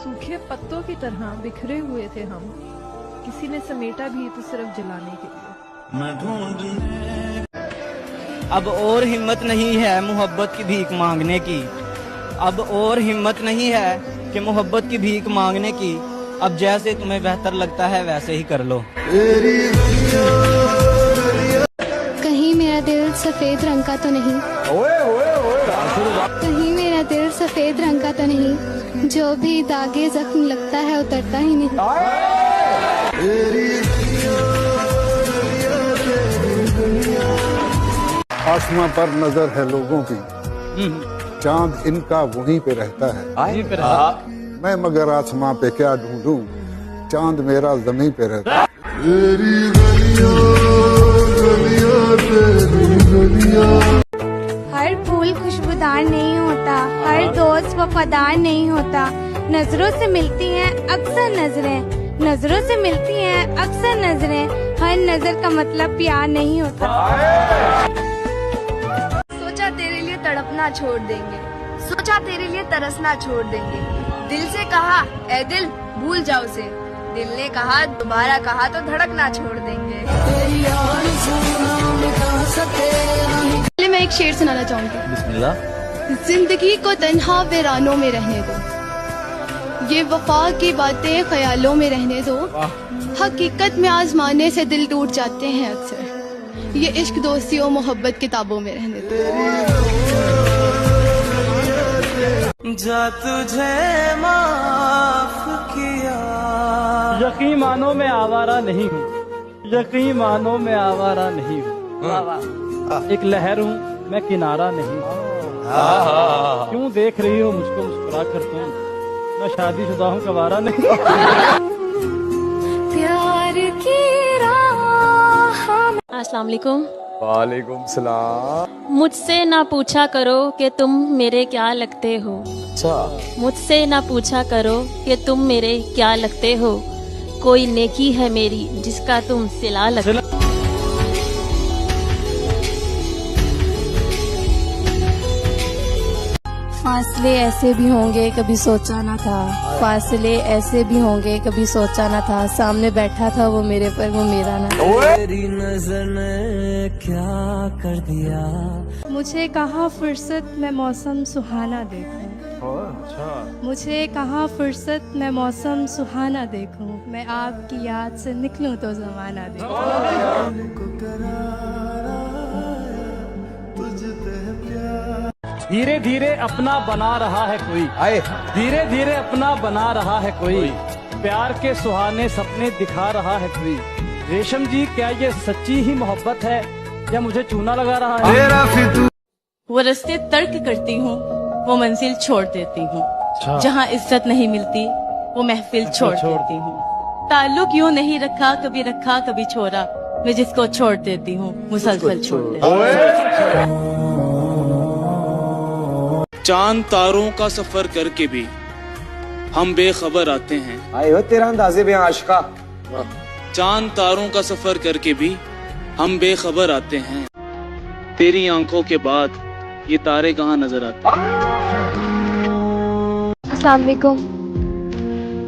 सूखे पत्तों की तरह बिखरे हुए थे हम, किसी ने समेटा भी तो सिर्फ जलाने के लिए। अब और हिम्मत नहीं है मोहब्बत की भीख मांगने की, अब और हिम्मत नहीं है कि मोहब्बत की भीख मांगने की। अब जैसे तुम्हें बेहतर लगता है वैसे ही कर लो। कहीं मेरा दिल सफेद रंग का तो नहीं, कहीं मेरा दिल सफेद रंग का तो नहीं, जो भी दागे जख्म लगता है उतरता ही नहीं। आसमां पर नजर है लोगों की, चांद इनका वहीं पे रहता है। मैं मगर आसमां पे क्या ढूंढूं, चांद मेरा जमीन पे रहता है। हर फूल खुशबूदार नहीं होता, हर दोस्त वफादार नहीं होता। नजरों से मिलती हैं अक्सर नजरें, नजरों से मिलती हैं अक्सर नजरें। हर नजर का मतलब प्यार नहीं होता। सोचा तेरे लिए तड़पना छोड़ देंगे, सोचा तेरे लिए तरसना छोड़ देंगे। दिल से कहा ए दिल भूल जाओ उसे, दिल ने कहा दोबारा कहा तो धड़कना छोड़ देंगे। पहले मैं एक शेर सुनाना चाहूंगी। बिस्मिल्लाह। जिंदगी को तन्हा वीरानों में रहने दो, ये वफा की बातें ख्यालों में रहने दो। हकीकत में आजमाने से दिल टूट जाते हैं अक्सर, ये इश्क दोस्ती और मोहब्बत किताबों में रहने दो। जा तुझे माफ किया। यकीन मानो मैं आवारा नहीं हूँ, यकीन मानो मैं आवारा नहीं हूँ। एक लहर हूँ मैं किनारा नहीं हूँ। क्यों देख रही हो मुझको मुस्कुरा कर तुम, मैं शादीशुदा हूँ कवारा नहीं। प्यार की राह। अस्सलाम वालेकुम। वालेकुम सलाम। मुझसे ना पूछा करो कि तुम मेरे क्या लगते हो। अच्छा। मुझसे ना पूछा करो कि तुम मेरे क्या लगते हो। कोई नेकी है मेरी जिसका तुम सिला लगते हो। फासले ऐसे भी होंगे कभी सोचा ना था, फासले ऐसे भी होंगे कभी सोचा ना था। सामने बैठा था वो मेरे पर, वो मेरा ना था। तेरी नजर ने क्या कर दिया। मुझे कहाँ फुर्सत में मौसम सुहाना देखूं, मुझे कहाँ फुर्सत में मौसम सुहाना देखूं। मैं आपकी याद से निकलूं तो जमाना देखूं। धीरे धीरे अपना बना रहा है कोई, धीरे धीरे अपना बना रहा है कोई। प्यार के सुहाने सपने दिखा रहा है कोई। रेशम जी क्या ये सच्ची ही मोहब्बत है या मुझे चूना लगा रहा है। वो रास्ते तर्क करती हूँ, वो मंजिल छोड़ देती हूँ। जहाँ इज्जत नहीं मिलती वो महफिल छोड़ देती हूँ। ताल्लुक यूँ नहीं रखा, कभी रखा कभी छोड़ा। मैं जिसको छोड़ देती हूँ मुसलसल छोड़ देती हूँ। चांद तारों का सफर करके भी हम बेखबर आते हैं। आए हो तेरा अंदाज़े बयां आशिका। चांद तारों का सफर करके भी हम बेखबर आते हैं। तेरी आंखों के बाद ये तारे कहाँ नजर आते हैं। अस्सलाम वालेकुम।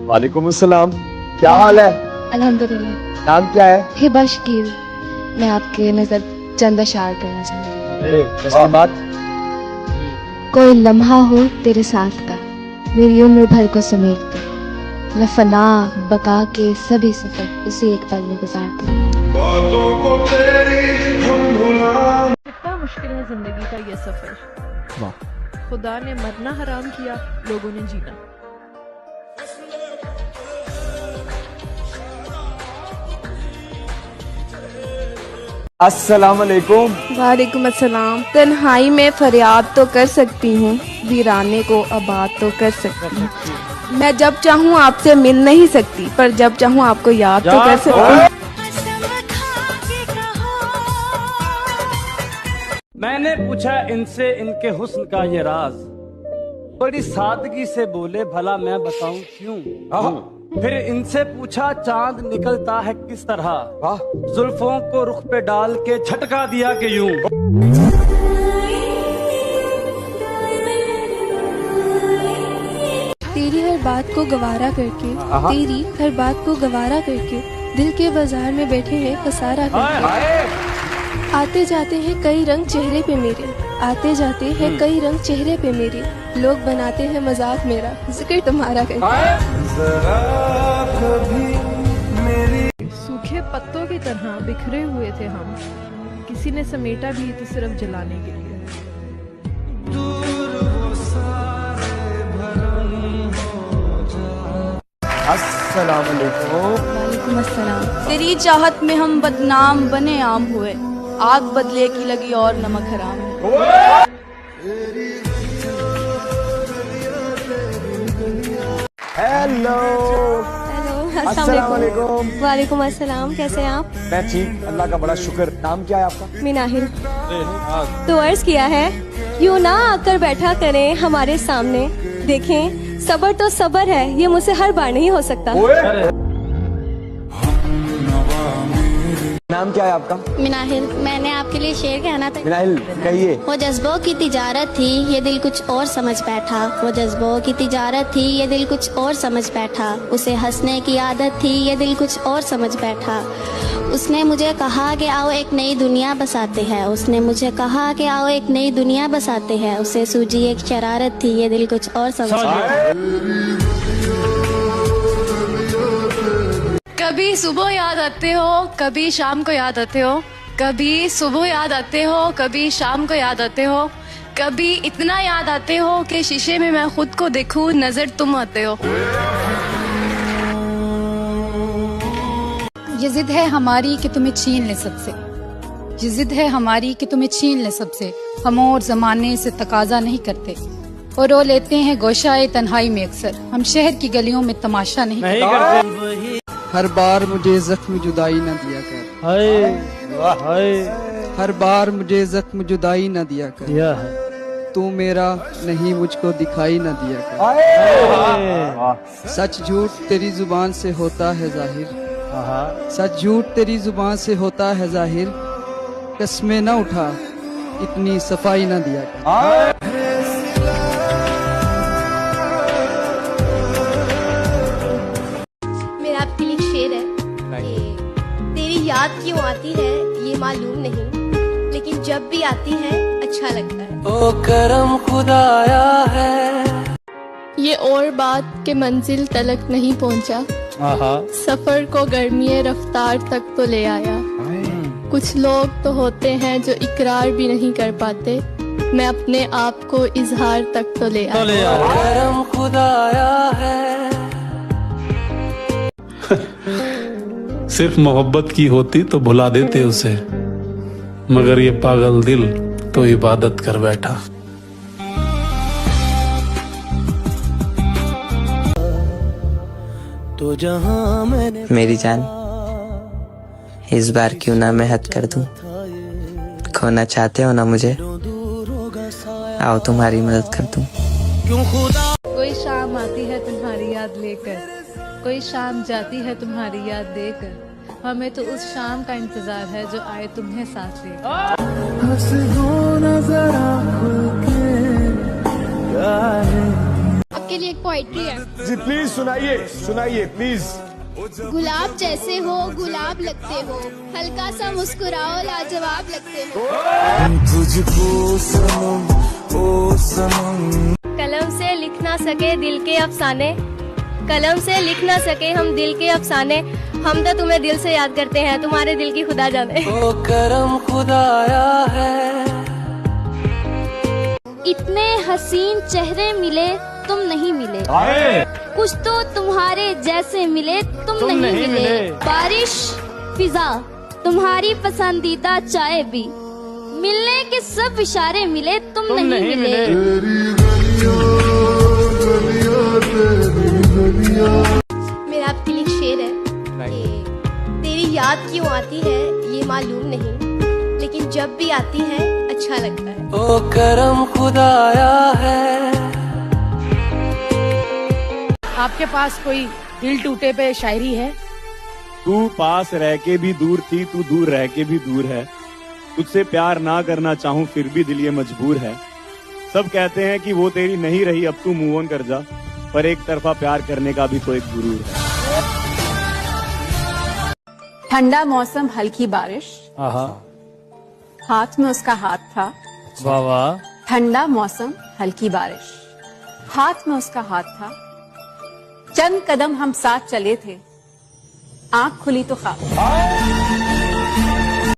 वालेकुम अस्सलाम। क्या हाल है? अल्हम्दुलिल्लाह। नाम क्या है? हिबा शकील। मैं आपके नजर चंद अशार करना चाहती हूँ। बात। कोई लम्हा हो तेरे साथ का, मेरी उम्र भर को समेट दे। मैं फना बका के सभी सफर उसी एक पल में गुजारती हूँ। कितना मुश्किल है जिंदगी का ये सफर। खुदा ने मरना हराम किया, लोगों ने जीना। अस्सलाम वालेकुम। वालेकुम अस्सलाम। तन्हाई में फरियाद तो कर सकती हूँ, वीराने को आबाद तो कर सकती हूँ। मैं जब चाहूँ आपसे मिल नहीं सकती, पर जब चाहूँ आपको याद तो कर सकती हूँ। मैंने पूछा इनसे इनके हुस्न का ये राज, बड़ी सादगी से बोले भला मैं बताऊं क्यों। फिर इनसे पूछा चांद निकलता है किस तरह, जुल्फों को रुख पे डाल के झटका दिया कि यूं। तेरी हर बात को गवारा करके, तेरी हर बात को गवारा करके, दिल के बाजार में बैठे हैं पसारा करके। आते जाते हैं कई रंग चेहरे पे मेरे, आते जाते हैं कई रंग चेहरे पे मेरे, लोग बनाते हैं मजाक मेरा, जिक्र तुम्हारा करके। सूखे पत्तों की तरह बिखरे हुए थे हम, किसी ने समेटा भी तो सिर्फ जलाने के लिए। अस्सलाम वालेकुम। वालेकुम अस्सलाम। तेरी चाहत में हम बदनाम बने आम हुए, आग बदले की लगी और नमक हराम है। हेलो। अस्सलाम वालेकुम। वालेकुम अस्सलाम, कैसे हैं आप? मैं ठीक, अल्लाह का बड़ा शुक्र। नाम क्या है आपका? मिनाहिल। तो अर्ज किया है, यूं ना आकर बैठा करें हमारे सामने, देखें सबर तो सबर है, ये मुझसे हर बार नहीं हो सकता। नाम क्या है आपका? मिनाहिल, मैंने आपके लिए शेर कहना था। मिनाहिल कहिए। वो जज्बों की तिजारत थी, ये दिल कुछ और समझ बैठा। वो जज्बों की तिजारत थी, ये दिल कुछ और समझ बैठा। उसे हंसने की आदत थी, ये दिल कुछ और समझ बैठा। उसने मुझे कहा कि आओ एक नई दुनिया बसाते हैं। उसने मुझे कहा कि आओ एक नई दुनिया बसाते हैं। उसे सूझी एक शरारत थी, ये दिल कुछ और समझ बैठा। कभी सुबह याद आते हो, कभी शाम को याद आते हो, कभी सुबह याद आते हो, कभी शाम को याद आते हो, कभी इतना याद आते हो कि शीशे में मैं खुद को देखूं, नजर तुम आते हो। ये जिद है हमारी कि तुम्हें छीन ले सबसे, ये जिद है हमारी कि तुम्हें छीन ले सबसे। हम और जमाने से तकाजा नहीं करते और रो लेते हैं गोशाए तन्हाई में अक्सर। हम शहर की गलियों में तमाशा नहीं करते। हर बार मुझे जख्म जुदाई न दिया कर, हर बार मुझे जख्म जुदाई न दिया कर। तू मेरा नहीं मुझको दिखाई न दिया कर। सच झूठ तेरी जुबान से होता है जाहिर, सच झूठ तेरी जुबान से होता है जाहिर। कसमें न उठा इतनी सफाई न दिया कर। आपके लिए शेर है कि तेरी याद क्यों आती है ये मालूम नहीं, लेकिन जब भी आती है अच्छा लगता है। ओ करम खुदाया है। ये और बात के मंजिल तलक नहीं पहुंचा, सफर को गर्मी रफ्तार तक तो ले आया। कुछ लोग तो होते हैं जो इकरार भी नहीं कर पाते, मैं अपने आप को इजहार तक तो ले आया। करम खुदाया है। सिर्फ मोहब्बत की होती तो भुला देते उसे, मगर ये पागल दिल तो इबादत कर बैठा। तो जहां मैंने मेरी जान, इस बार क्यों ना मैं हद कर दूं। खोना चाहते हो ना मुझे, आओ तुम्हारी मदद कर दूं। कोई शाम आती है तुम्हारी याद लेकर, कोई शाम जाती है तुम्हारी याद देकर। हमें तो उस शाम का इंतजार है जो आए तुम्हें साथ लेकर। आपके लिए एक पोइट्री है। जी प्लीज सुनाइए, सुनाइए प्लीज। गुलाब जैसे हो गुलाब लगते हो, हल्का सा मुस्कुराओ लाजवाब लगते हो। तुझको सनम ओ सनम। कलम से लिख ना सके दिल के अफसाने, कलम से लिख ना सके हम दिल के अफसाने। हम तो तुम्हें दिल से याद करते हैं, तुम्हारे दिल की खुदा जाने। ओ करम खुदाया है। इतने हसीन चेहरे मिले तुम नहीं मिले, कुछ तो तुम्हारे जैसे मिले तुम नहीं मिले। बारिश फिजा तुम्हारी पसंदीदा चाय भी, मिलने के सब इशारे मिले तुम नहीं मिले। मेरा आपके लिए शेर है कि तेरी याद क्यों आती है ये मालूम नहीं, लेकिन जब भी आती है अच्छा लगता है। ओ करम खुदाया है। आपके पास कोई दिल टूटे पे शायरी है? तू पास रह के भी दूर थी, तू दूर रह के भी दूर है। तुझसे प्यार ना करना चाहूं फिर भी दिल ये मजबूर है। सब कहते हैं कि वो तेरी नहीं रही, अब तू मूव ऑन कर जा। पर एक तरफा प्यार करने का भी तो एक गुरूर है। ठंडा मौसम, हल्की बारिश, हाथ में उसका हाथ था। वाह वाह। ठंडा मौसम, हल्की बारिश, हाथ में उसका हाथ था। चंद कदम हम साथ चले थे, आंख खुली तो ख्वाब।